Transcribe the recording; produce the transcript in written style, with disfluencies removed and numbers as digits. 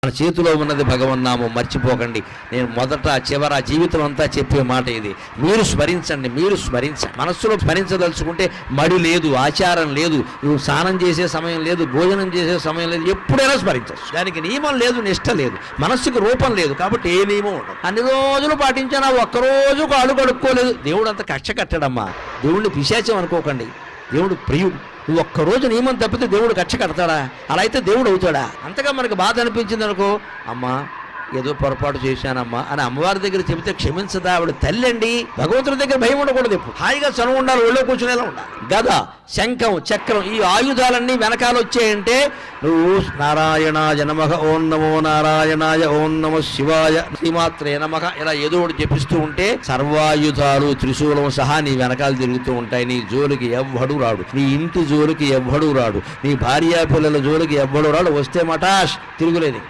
మన చేతిలో ఉన్నది భగవన్నామం, మర్చిపోకండి. నేను మొదట చివర జీవితం అంతా చెప్పే మాట ఇది. మీరు స్మరించండి, మీరు స్మరించండి. మనస్సులో స్మరించదలుచుకుంటే మడి లేదు, ఆచారం లేదు, నువ్వు స్నానం చేసే సమయం లేదు, భోజనం చేసే సమయం లేదు, ఎప్పుడైనా స్మరించచ్చు. దానికి నియమం లేదు, నిష్ట లేదు, మనస్సుకి రూపం లేదు, కాబట్టి ఏ నియమం ఉండదు. అన్ని రోజులు పాటించినా ఒక్కరోజు కాళ్ళు కడుక్కోలేదు, దేవుడు అంత కక్ష కట్టడమ్మా. దేవుడిని పిశాచం అనుకోకండి, దేవుడు ప్రియుడు. నువ్వు ఒక్కరోజు నియమం తప్పితే దేవుడు కక్ష కడతాడా? అలా అయితే దేవుడు అవుతాడా? అంతగా మనకు బాధ అనిపించింది అనుకో, అమ్మా ఏదో పొరపాటు చేశానమ్మా అని అమ్మవారి దగ్గర చెబితే క్షమించదా? ఆవిడ తల్లి అండి. భగవంతుడి దగ్గర భయం ఉండకూడదు, ఎప్పుడు హాయిగా చనువు ఉండాలి, ఒళ్ళో కూర్చునేలా ఉండాలి. గద, శంఖం, చక్రం, ఈ ఆయుధాలన్నీ వెనకాల వచ్చాయంటే నువ్వు నారాయణాయ నమః, ఓం నమో నారాయణాయ, ఓం నమః శివాయ, శ్రీమాత్రే నమః ఇలా ఏదో ఒకటి చెప్పిస్తూ ఉంటే సర్వాయుధాలు త్రిశూలం సహా నీ వెనకాల తిరుగుతూ ఉంటాయి. నీ జోలికి ఎవ్వడు రాడు, నీ ఇంటి జోలికి ఎవ్వడు రాడు, నీ భార్యా పిల్లల జోలికి ఎవ్వడు రాడు. వస్తే మటాష్, తిరుగులేదు.